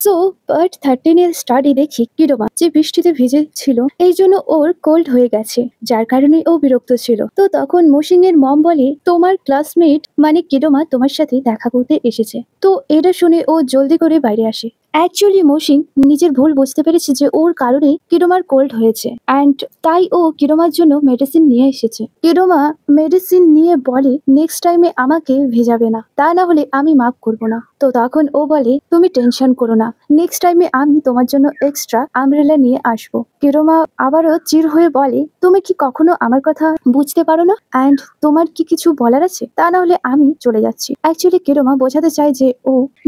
So but 13 এর study দেখি কিরোমা যে বৃষ্টিতে ভিজে ছিল এই জন্য ওর কোল্ড হয়ে গেছে, যার কারণে ও বিরক্ত ছিল। তো তখন মোশিং এর মম বলে তোমার ক্লাসমেট মানে কিরোমা তোমার সাথে দেখা করতে এসেছে। তো এটা শুনে ও জলদি করে বাইরে আসে। অ্যাকচুয়ালি মোশিং নিজের ভুল বুঝতে পেরেছে যে ওর কারণে কিরোমার কোল্ড হয়েছে, অ্যান্ড তাই ও কিরোমার জন্য মেডিসিন নিয়ে এসেছে। কিরোমা মেডিসিন নিয়ে বলে নেক্সট টাইমে আমাকে ভেজাবে না, তা না হলে আমি মাফ করবো না। তো তখন ও বলে তুমি টেনশন করো না, নেক্সট টাইমে আমি তোমার জন্য এক্সট্রা আমব্রেলা নিয়ে আসবো। কিরোমা আবারও চির হয়ে বলে তুমি কি কখনো আমার কথা বুঝতে পারো না, অ্যান্ড তোমার কি কিছু বলার আছে, তা না হলে আমি চলে যাচ্ছি। অ্যাকচুয়ালি কিরোমা বোঝাতে চায়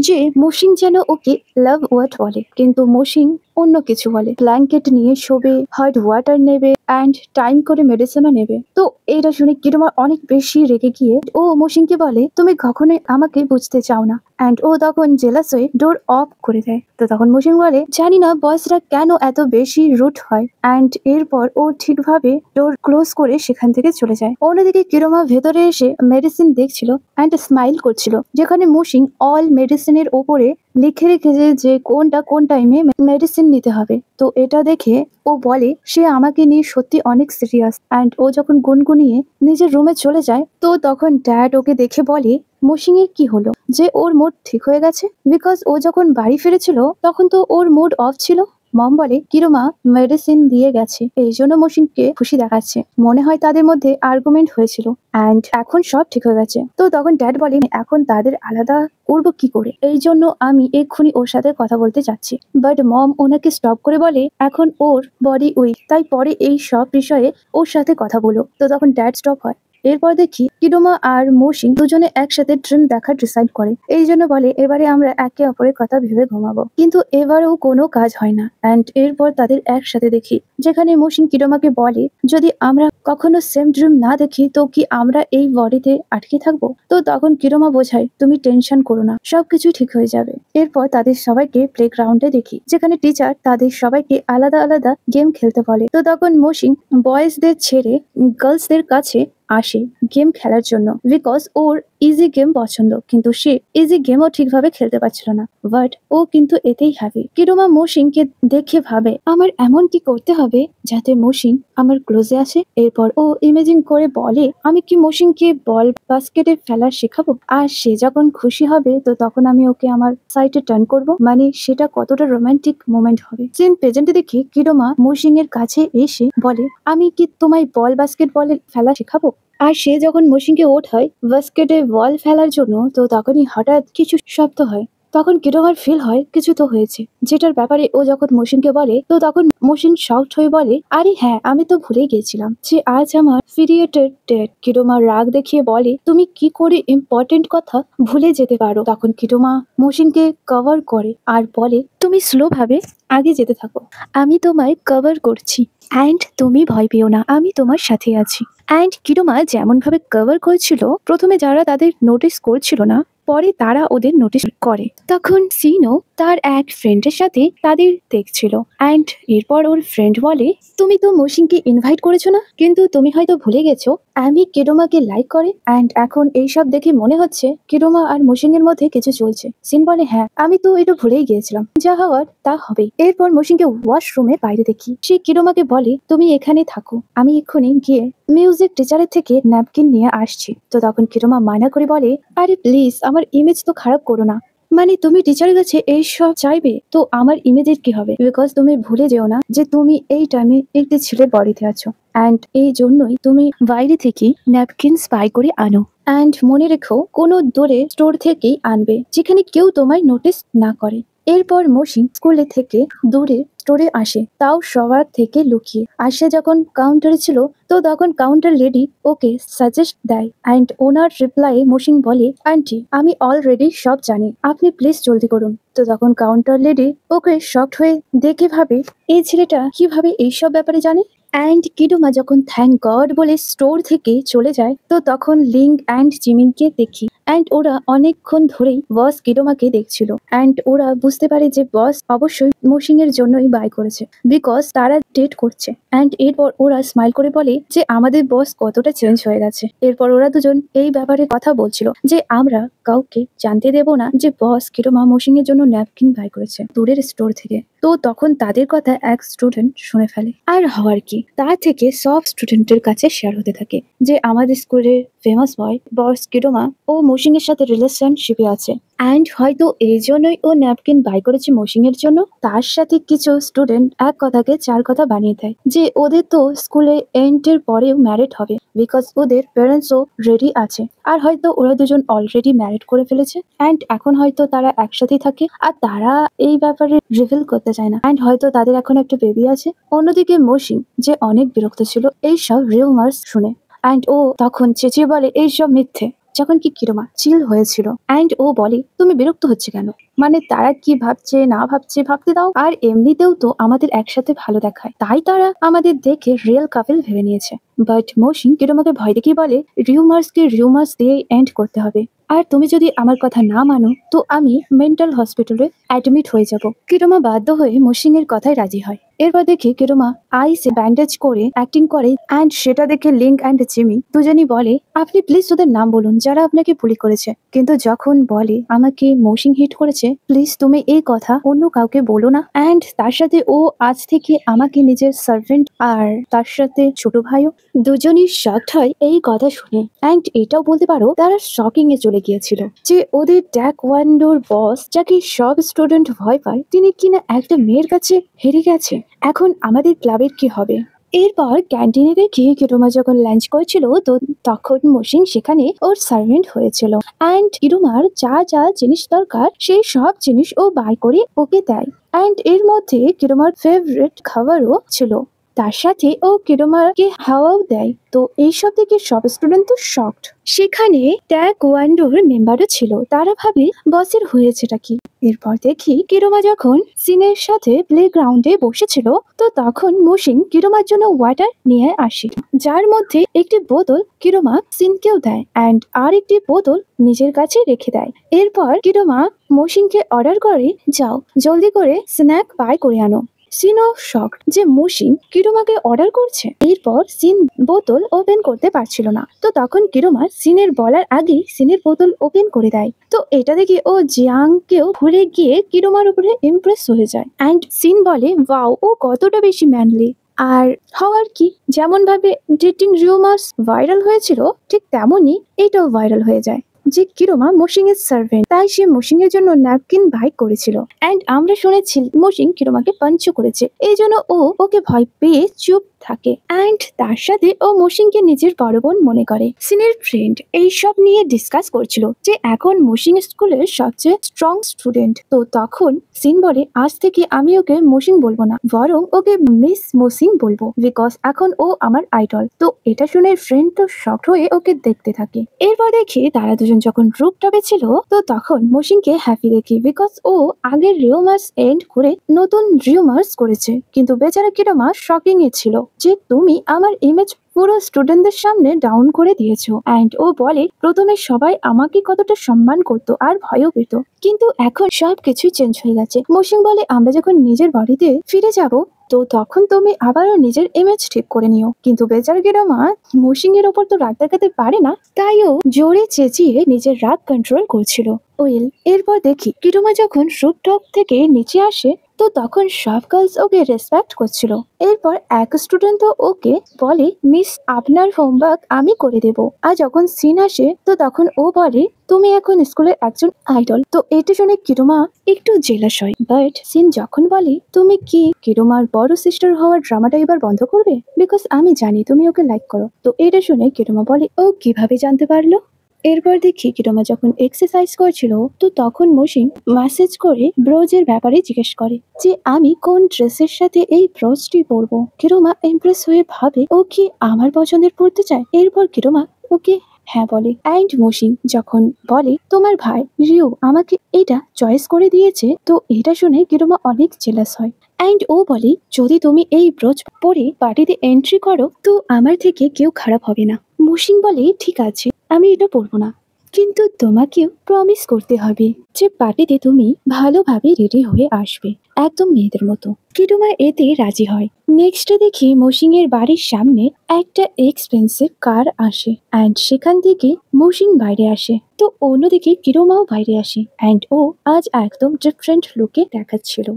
যে মোশিং যেন ওকে লাভ ওয়ার্ড বলে, কিন্তু মোশিং অন্য কিছু বলে। ব্ল্যাঙ্কেট নিয়ে শোবে, হট ওয়াটার নেবে, অ্যান্ড টাইম করে মেডিসিনও নেবে। তো এটা শুনে কিরোমা অনেক বেশি রেগে গিয়ে ও মোশিংকে বলে তুমি কখনোই আমাকে বুঝতে চাও না, অ্যান্ড ও তখন জেলাস হয়ে ডোর অফ করে দেয়। তো তখন মোশিং বলে জানি না বসরা কেন এত বেশি রুট হয়, অ্যান্ড এরপর ও ঠিকভাবে ডোর ক্লোজ করে সেখান থেকে চলে যায়। অন্যদিকে কিরোমা ভেতরে এসে মেডিসিন দেখছিল অ্যান্ড স্মাইল করছিল, যেখানে মোশিং অল মেডিসিনের ওপরে লিখে রেখেছে যে কোনটা কোন টাইমে মেডিসিন নিতে হবে। তো এটা দেখে ও বলে সে আমাকে নিয়ে সত্যি অনেক সিরিয়াস, অ্যান্ড ও যখন গুনগুনিয়ে নিজের রুমে চলে যায় তো তখন ড্যাড ওকে দেখে বলে মোশিং এর কি হলো, যে ওর মুড ঠিক হয়ে গেছে, বিকজ ও যখন বাড়ি ফিরেছিল তখন তো ওর মুড অফ ছিল। মম বলে কিরোমা মেডিসিন দিয়ে গেছে, এই জন্য মোশিংকে খুশি দেখাচ্ছে, মনে হয় তাদের মধ্যে আর্গুমেন্ট হয়েছিল অ্যান্ড এখন সব ঠিক হয়ে গেছে। তো তখন ড্যাড বলে এখন তাদের আলাদা করবো কি করে, এই জন্য আমি এক্ষুনি ওর সাথে কথা বলতে চাচ্ছি। বাট মম ওনাকে স্টপ করে বলে এখন ওর বডি উইক, তাই পরে এই সব বিষয়ে ওর সাথে কথা বলো। তো তখন ড্যাড স্টপ হয়। এরপর দেখি কিরোমা আর মোশিং দুজনে একসাথে ড্রিম দেখার ডিসাইড করে, এই জন্য বলে এবারে আমরা একে অপরের কথা ভেবে ঘুমাবো। কিন্তু এবারেও কোনো কাজ হয় না, অ্যান্ড এরপর তাদের একসাথে দেখি যেখানে মোশিং কিরোমাকে বলে যদি আমরা কখনো সেম ড্রিম না দেখি তো কি আমরা এই বডিতে আটকে থাকবো। তো তখন কিরোমা বোঝায় তুমি টেনশন করো না, সবকিছুই ঠিক হয়ে যাবে। এরপর তাদের সবাইকে প্লে গ্রাউন্ডে দেখি যেখানে টিচার তাদের সবাইকে আলাদা আলাদা গেম খেলতে বলে। তো তখন মোশিং বয়েজদের ছেড়ে গার্লসদের কাছে আসে গেম খেলার জন্য, বিকজ ওর ইজি গেম পছন্দ, কিন্তু সে ইজি গেমও ঠিকভাবে খেলতে পারছিল না। বাট ও কিন্তু এতেই হ্যাপি। কিরোমা মোশিংকে দেখে ভাবে আমার এমন কি করতে হবে যাতে মোশিং আমার ক্লোজে আসে। এরপর ও ইমেজিং করে বলে আমি কি মোশিংকে বল বাস্কেটে ফেলা শেখাবো, আর সে যখন খুশি হবে তো তখন আমি ওকে আমার সাইডে টার্ন করব, মানে সেটা কতটা রোমান্টিক মোমেন্ট হবে। সিন প্রেজেন্টে দেখি কিরোমা মোশিং এর কাছে এসে বলে আমি কি তোমায় বল বাস্কেট বলে ফেলা শেখাবো। আর সে যখন মোশিংকে ওঠায় বাস্কেটে বল ফেলার জন্য তো তখনই হঠাৎ কিছু শব্দ হয়। তখন কিরোমার ফিল হয় কিছু তো হয়েছে, যেটার ব্যাপারে ও যখন মোশিংকে বলে তো তখন মোশিং শকড হয়ে বলে আরে হ্যাঁ আমি তো ভুলেই গেছিলাম যে আজ আমার পিরিয়ডের ডেট। কিরোমার রাগ দেখিয়ে বলে তুমি কি করে ইম্পর্টেন্ট কথা ভুলে যেতে পারো। তখন কিরোমা মোশিংকে কভার করে আর বলে তুমি স্লো ভাবে আগে যেতে থাকো, আমি তোমায় কভার করছি, অ্যান্ড তুমি ভয় পেও না, আমি তোমার সাথে আছি। অ্যান্ড কিরোমা যেমন ভাবে কভার করছিল প্রথমে যারা তাদের নোটিস করছিল না, পরে তারা ওদের নোটিস করে। তখন সিনো তার এক ফ্রেন্ডের সাথে তাদের দেখছিল, অ্যান্ড এরপর ওর ফ্রেন্ড বলে তুমি তো মোশিংকে ইনভাইট করেছো না, কিন্তু তুমি হয়তো ভুলে গেছো আমি কিরোমাকে লাইক করে, অ্যান্ড এখন এইসব দেখে মনে হচ্ছে কিরোমা আর মোশিং এর মধ্যে কিছু চলছে। সিন বলে হ্যাঁ আমি তো এটা ভুলেই গিয়েছিলাম, যা হওয়ার তা হবে। এরপর মোশিংকে ওয়াশরুমের বাইরে দেখি, সে কিরোমাকে বলে তুমি এখানে থাকো, আমি এক্ষুনি গিয়ে মিউজিক টিচারের থেকে ন্যাপকিন নিয়ে আসছি। তো তখন কিরোমা মানা করে বলে আরে প্লিজ আমার ইমেজ তো খারাপ করো না, মানে তুমি টিচারের কাছে এইসব চাইবে তো আমার ইমেজের কি হবে, বিকজ তুমি ভুলে যেও না যে তুমি এই টাইমে একটি ছেলের বডিতে আছো, অ্যান্ড এই জন্যই তুমি বাইরে থেকে ন্যাপকিন স্পাই করে আনো, অ্যান্ড মনে রেখো কোনো দূরে স্টোর থেকেই আনবে যেখানে কেউ তোমায় নোটিস না করে। এরপর মোশিং স্কুলে থেকে দূরে স্টোরে আসে, তাও সবার থেকে লুকিয়ে। আসে যখন কাউন্টারে ছিল তো তখন কাউন্টার লেডি ওকে সাজেস্ট দেয়, অ্যান্ড ওনার রিপ্লাই মোশিং বলে আন্টি আমি অলরেডি সব জানি, আপনি প্লিজ জলদি করুন। তো তখন কাউন্টার লেডি ওকে শকড হয়ে দেখে ভাবে এই ছেলেটা কিভাবে এইসব ব্যাপারে জানে। অ্যান্ড কিরোমা যখন থ্যাংক গড বলে স্টোর থেকে চলে যায় তো তখন লিং অ্যান্ড জিমিনকে দেখি, অ্যান্ড ওরা অনেকক্ষণ ধরেই বস কিরোমাকে দেখছিল, অ্যান্ড ওরা বুঝতে পারে যে বস অবশ্যই মৌসিং এর জন্যই বাই করেছে, বিকজ তারা ডেট করছে। অ্যান্ড এরপর ওরা স্মাইল করে বলে যে আমাদের বস কতটা চেঞ্জ হয়ে গেছে। এরপর ওরা দুজন এই ব্যাপারে কথা বলছিল যে আমরা কাউকে জানতে দেব না যে বস কিরমা মৌসিং এর জন্য ন্যাপকিন বাই করেছে দূরের স্টোর থেকে। তো তখন তাদের কথা এক স্টুডেন্ট শুনে ফেলে, আর হওয়ার কি, তা থেকে সব স্টুডেন্টের কাছে শেয়ার হতে থাকে যে আমাদের স্কুলের ফেমাস বয় বস কিরমা ও মৌসিং এর সাথে রিলেশনশিপে আছে। অ্যান্ড হয়তো এই জন্যই ও ন্যাপকিন বাই করেছে মৌসিং এর জন্য। তার সাথে কিছু স্টুডেন্ট এক কথাকে চার কথা বানিয়ে দেয় যে ওদের তো স্কুলে এন্টের পরেও ম্যারিড হবে, বিকজ ওদের প্যারেন্টসও রেডি আছে। আর হয়তো ওরা দুজন অলরেডি ম্যারিড করে ফেলেছে অ্যান্ড এখন হয়তো তারা একসাথেই থাকে, আর তারা এই ব্যাপারে রিভিল করতে চায় না। অ্যান্ড হয়তো তাদের এখন একটা বেবি আছে। অন্যদিকে মৌসিং যে অনেক বিরক্ত ছিল এইসব রিউমার্স শুনে, অ্যান্ড ও তখন চেঁচিয়ে বলে এইসব মিথ্যে। যখন কি কিরমা চিল হয়েছিল অ্যান্ড ও বলে তুমি বিরক্ত হচ্ছে কেন, মানে তারা কি ভাবছে না ভাবছে ভাবতে দাও, আর এমনিতেও তো আমাদের একসাথে ভালো দেখায়, তাই তারা আমাদের দেখে রিয়েল কাপল ভেবে নিয়েছে। বাট মৌসিং কিরমাকে ভয় দেখিয়ে বলে রিউমার্সকে রিউমার্স দিয়ে এন্ড করতে হবে, আর তুমি যদি আমার কথা না মানো তো আমি মেন্টাল হসপিটালে অ্যাডমিট হয়ে যাব। কিরমা বাধ্য হয়ে মৌসিং এর কথায় রাজি হয়। এরপর দেখি কিরমা আইসে ব্যান্ডেজ করে অ্যাক্টিং করে, অ্যান্ড সেটা দেখে লিঙ্ক অ্যান্ড জিমি দুজনই বলে আপনি প্লিজ ওদের নাম বলুন যারা আপনাকে বুলি করেছে। কিন্তু যখন বলে আমাকে মৌসিং হিট করেছে, প্লিজ তুমি এই কথা অন্য কাউকে বলো না, অ্যান্ড তার সাথে ও আজ থেকে আমাকে নিজের সার্ভেন্ট আর তার সাথে ছোট ভাইও। দুজনই শকড হয় এই কথা শুনে, অ্যান্ড এটাও বলতে পারো তারা শকিং এ চলে গিয়েছিল যে ওদের ট্যাকওয়ান্ডোর বস যাকে সব স্টুডেন্ট ভয় পায় তিনি কিনা একটা মেয়ের কাছে হেরে গেছে। এখন আমাদের ক্লাবের কি হবে। এরপর ক্যান্টিনে দেখি কিরমা যখন লাঞ্চ করছিল তো তখন মৌসিং সেখানে ওর সার্ভেন্ট হয়েছিল, অ্যান্ড কিরমার যা যা জিনিস দরকার সেই সব জিনিস ও বাই করে ওকে দেয়। অ্যান্ড এর মধ্যে কিরমার ফেভারিট খাবারও ছিল, তার সাথে ও কিরমাকে হাওয়াও দেয়। তো এইসব থেকে সব স্টুডেন্ট তো শকড। সেখানে ট্যাকওয়ান্ডোর মেম্বারও ছিল, তারা ভাবে বসের হয়েছেটা কি। এরপর দেখি কিরমা যখন সিনের সাথে প্লে গ্রাউন্ডে বসেছিল তো তখন মৌসিং কিরমার জন্য ওয়াটার নিয়ে আসে, যার মধ্যে একটি বোতল কিরমা সিনকেও দেয় অ্যান্ড আর একটি বোতল নিজের কাছে রেখে দেয়। এরপর কিরমা মৌসিংকে অর্ডার করে যাও জলদি করে স্ন্যাক বাই করে আনো। সিনও শক যে মৌসিং কিরমাকে অর্ডার করছে। এরপর সিন বোতল ওপেন করতে পারছিল না, তো তখন কিরমা সিনের বলার আগেই সিনের বোতল ওপেন করে দেয়। তো এটা দেখে ও জিয়াংকেও ভুলে গিয়ে কিরমার উপরে ইমপ্রেস হয়ে যায়, অ্যান্ড সিন বলে ওয়াও ও কতটা বেশি ম্যানলি। আর হওয়ার কি, যেমন ভাবে ডেটিং রিউমার্স ভাইরাল হয়েছিল ঠিক তেমনই এটাও ভাইরাল হয়ে যায় যে কিরমা মৌসিং এর সার্ভেন্ট, তাই সে মৌসিং এর জন্য ন্যাপকিন বাই করেছিল। অ্যান্ড আমরা শুনেছি মৌসিং কিরমাকে পাঞ্চ করেছে, এই জন্য ও ওকে ভয় পেয়ে চুপ থাকে। অ্যান্ড তার সাথে ও মৌসিংকে নিজের বড় বোন মনে করে। সিনের ফ্রেন্ড এইসব নিয়ে ডিসকাস করছিল যে এখন মৌসিং স্কুলের সবচেয়ে স্ট্রং স্টুডেন্ট। তো তখন সিন বলে আজ থেকে আমি ওকে মৌসিং বলবো না, বরং ওকে মিস মৌসিং বলবো, বিকজ এখন ও আমার আইডল। তো এটা শুনে ফ্রেন্ড তো শকড হয়ে ওকে দেখতে থাকে। এরপর দেখি তারা দুজন যখন রুপটপে ছিল তো তখন মৌসিংকে হ্যাপি দেখি, বিকজ ও আগের রিউমার্স এন্ড করে নতুন রিউমার্স করেছে। কিন্তু বেচারা কিরমা শকিং এ ছিল যে তুমি আমার ইমেজ পুরো স্টুডেন্টদের সামনে ডাউন করে দিয়েছো। অ্যান্ড ও বলে প্রথমে সবাই আমাকে কতটা সম্মান করতো আর ভয়ও পেত, কিন্তু এখন সবকিছুই চেঞ্জ হয়ে গেছে। মৌসিং বলে আমরা যখন নিজের বাড়িতে ফিরে যাব তো তখন তুমি আবারও নিজের ইমেজ ঠিক করে নিও। কিন্তু বেচারা কিরমা মৌসিং এর ওপর তো রাগ দেখাতে পারে না, তাই ও জোরে চেঁচিয়ে নিজের রাগ কন্ট্রোল করছিল। ওয়েল এরপর দেখি কিরমা যখন রুপটপ থেকে নিচে আসে তো তখন সব গার্লস ওকে রেসপেক্ট করছিল। এরপর এক স্টুডেন্ট তো ওকে বলে মিস আপনার হোমওয়ার্ক আমি করে দেব। আর যখন সিন আসে তো তখন ও বলে তুমি এখন স্কুলের একজন আইডল। তো এটা শুনে কিরমা একটু জেলাস হয়, বাট সিন যখন বলে তুমি কি কিরমার বড় সিস্টার হওয়ার ড্রামাটা এবার বন্ধ করবে, বিকজ আমি জানি তুমি ওকে লাইক করো। তো এটা শুনে কিরমা বলে ও কিভাবে জানতে পারলো। এরপর দেখি কিরমা যখন এক্সারসাইজ করছিল তো তখন মৌসিং মেসেজ করে ব্রোজের ব্যাপারে জিজ্ঞেস করে যে আমি কোন ড্রেসের সাথে এই ব্রোজটি পরবো। কিরমা ইমপ্রেস হয়ে ভাবে ও কি আমার পছন্দের পরতে চায়। এরপর কিরমা ওকে হ্যাঁ বলে, অ্যান্ড মৌসিং যখন বলে তোমার ভাই রিও আমাকে এটা চয়েস করে দিয়েছে, তো এটা শুনে কিরমা অনেক জেলাস হয়। অ্যান্ড ও বলে যদি তুমি এই ব্রোচ পরে পার্টিতে এন্ট্রি করো তো আমার থেকে কেউ খারাপ হবে না। মৌসিং বলে ঠিক আছে আমি এটা পরবো না। কিন্তু তোমাকেও প্রমিস করতে হবে যে পার্টিতে তুমি ভালোভাবে রেডি হয়ে আসবে, একদম মেয়েদের মতো। কিরুমা এতে রাজি হয়। নেক্সট ডে দেখি মৌসিং এর বাড়ির সামনে একটা এক্সপেন্সিভ কার আসে অ্যান্ড সেখান থেকে মৌসিং বাইরে আসে। তো অন্যদিকে কিরুমাও বাইরে আসে অ্যান্ড ও আজ একদম ডিফারেন্ট লুকে দেখাচ্ছিল।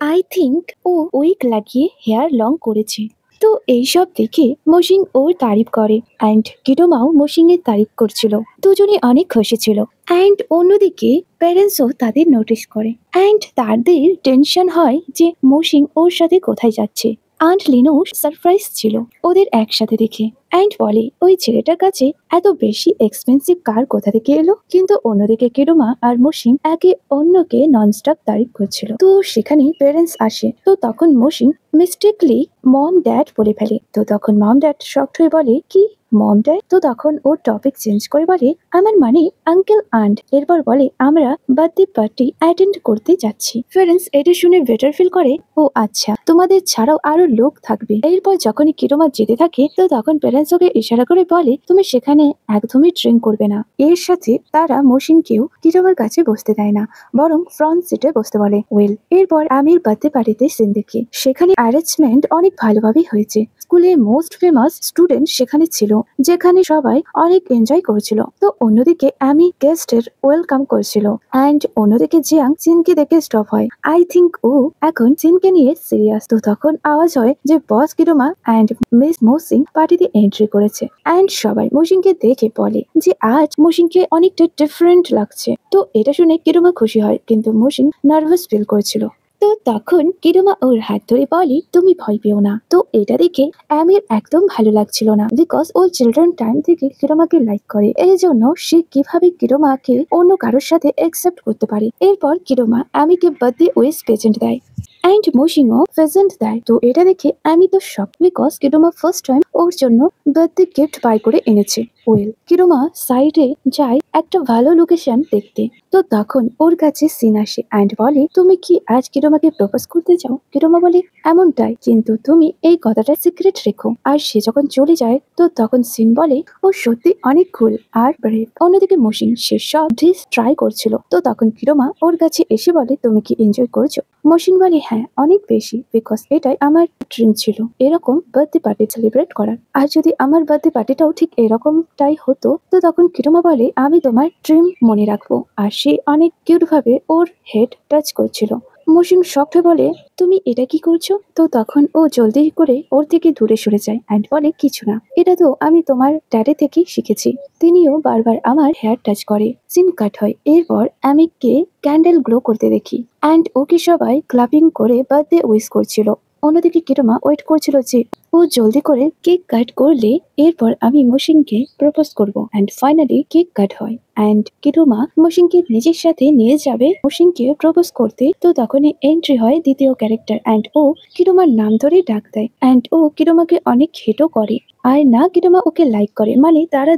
আই থিঙ্ক ও উইক লাগিয়ে হেয়ার লং করেছে। তো এইসব দেখে মৌসিং ওর তারিফ করে অ্যান্ড কিরোমাও মৌসিং এর তারিফ করছিল। দুজনে অনেক খুশি ছিল অ্যান্ড অন্যদিকে প্যারেন্টসও তাদের নোটিস করে অ্যান্ড তাদের টেনশন হয় যে মৌসিং ওর সাথে কোথায় যাচ্ছে। আন্ট লিনো সারপ্রাইজ ছিল ওদের একসাথে দেখে অ্যান্ড বলে ওই ছেলেটার কাছে এত বেশি এক্সপেন্সিভ কার কোথা থেকে এলো। কিন্তু অন্যদিকে কেরুমা আর মৌসিং একে অন্যকে ননস্টপ তারিফ করছিল। তো সেখানে প্যারেন্টস আসে। তো তখন মৌসিং মিস্টেকলি মম ড্যাড বলে ফেলে। তো তখন মম ড্যাড শকড হয়ে বলে কি মম ড্যাড? তো তখন ওর টপিক চেঞ্জ করে বলে আমার মানে আঙ্কেল আন্ট। এরপর বলে আমরা বার্থডে পার্টি অ্যাটেন্ড করতে যাচ্ছি। প্যারেন্টস এটা শুনে বেটার ফিল করে ও আচ্ছা তোমাদের ছাড়াও আরো লোক থাকবে। এরপর যখনই কিরোমা যেতে থাকে তো তখন প্যারেন্টস ওকে ইশারা করে বলে তুমি সেখানে একদমই ড্রিঙ্ক করবে না। এর সাথে তারা মৌসিংকেও কিরোমার কাছে বসতে দেয় না, বরং ফ্রন্ট সিটে বসতে বলে। ওয়েল এরপর আমির বার্থডে পার্টিতে সিন দেখি সেখানে অ্যারেঞ্জমেন্ট অনেক ভালোভাবে হয়েছে। স্কুলের মোস্ট ফেমাস স্টুডেন্ট সেখানে ছিল যেখানে সবাই অনেক এনজয় করছিল। তো অন্যদিকে আমি গেস্টের ওয়েলকাম করছিল অ্যান্ড অন্যদিকে জিয়াং চিনকে দেখে স্টপ হয়। আই থিঙ্ক ও এখন চিনকে নিয়ে সিরিয়াস। তো তখন আওয়াজ হয় যে বস কিরোমা অ্যান্ড মিস মৌসিং পার্টিতে এন্ট্রি করেছে অ্যান্ড সবাই মৌসিংকে দেখে বলে যে আজ মৌসিংকে অনেকটা ডিফারেন্ট লাগছে। তো এটা শুনে কিরোমা খুশি হয় কিন্তু মৌসিং নার্ভাস ফিল করছিল। তো তখন কিরোমা ওর হাত ধরে বলে তুমি ভয় পেও না। তো এটা দেখে অ্যামির একদম ভালো লাগছিল না বিকজ ও চিলড্রেন টাইম থেকে কিরোমাকে লাইক করে, এই জন্য সে কিভাবে কিরোমাকে অন্য কারোর সাথে অ্যাকসেপ্ট করতে পারে। এরপর কিরোমা অ্যামিকে বার্থডে উইশ প্রেজেন্ট দেয় অ্যান্ড মৌসিংও প্রেজেন্ট দেয়। তো এটা দেখে আমি তো শক বিকজ কিরোমা ফার্স্ট টাইম ওর জন্য বার্থডে গিফট বাই করে এনেছে। ওয়েল কিরোমা সাইডে যায় একটা ভালো লোকেশন দেখতে। তো তখন ওর কাছে সিন আসে অ্যান্ড বলে তুমি কি আজ কিরোমাকে প্রপোজ করতে চাও? কিরোমা বলে এমনটাই, কিন্তু তুমি এই কথাটা সিক্রেট রেখো। আর সে যখন চলে যায় তো তখন সিন বলে ও সত্যি অনেক কুল আর ব্রেভ। অন্যদিকে মৌসিং সে সব ডিশ ট্রাই করছিল। তো তখন কিরোমা ওর কাছে এসে বলে তুমি কি এনজয় করছো? মৌসিং বলে হ্যাঁ অনেক বেশি, বিকজ এটাই আমার ড্রিম ছিল এরকম বার্থডে পার্টি সেলিব্রেট করার। আর যদি আমার বার্থডে পার্টিটাও ঠিক এরকমটাই হতো। তো তখন কিরোমা বলে আমি তোমার ড্রিম মনে রাখবো। আর সে অনেক কিউট ভাবে ওর হেড টাচ করছিল। মৌসিং শকড হয়ে বলে তুমি এটা কি করছো? তো তখন ও জলদি করে ওর থেকে দূরে সরে যায় অ্যান্ড বলে কিছু না, এটা তো আমি তোমার ড্যাডি থেকে শিখেছি। তিনিও বারবার আমার হেয়ার টাচ করে। সিন কাট হয়। এরপর অ্যামিককে ক্যান্ডেল গ্লো করতে দেখি অ্যান্ড ওকে সবাই ক্লাপিং করে বার্থডে উইশ করছিল। অন্যদিকে কিরোমা ওয়েট করছিল যে ও জলদি করে কেক কাট করলে এরপর আমি মৌসিংকে প্রপোজ করব অ্যান্ড ফাইনালি কেক কাট হয় অ্যান্ড কিরোমা মৌসিংকে নিজের সাথে নিয়ে যাবে মৌসিংকে প্রপোজ করতে। তো তখনই এন্ট্রি হয় দ্বিতীয় ক্যারেক্টার অ্যান্ড ও কিরোমার নাম ধরে ডাক দেয় অ্যান্ড ও কিরোমাকে অনেক হেটও করে। আর না কিরোমা ওকে লাইক করে, মানে তারা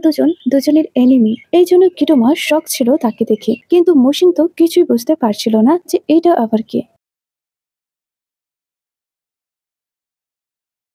দুজনের এনিমি। এই জন্য কিরোমা শক ছিল তাকে দেখে, কিন্তু মৌসিং তো কিছুই বুঝতে পারছিল না যে এটা আবার কে।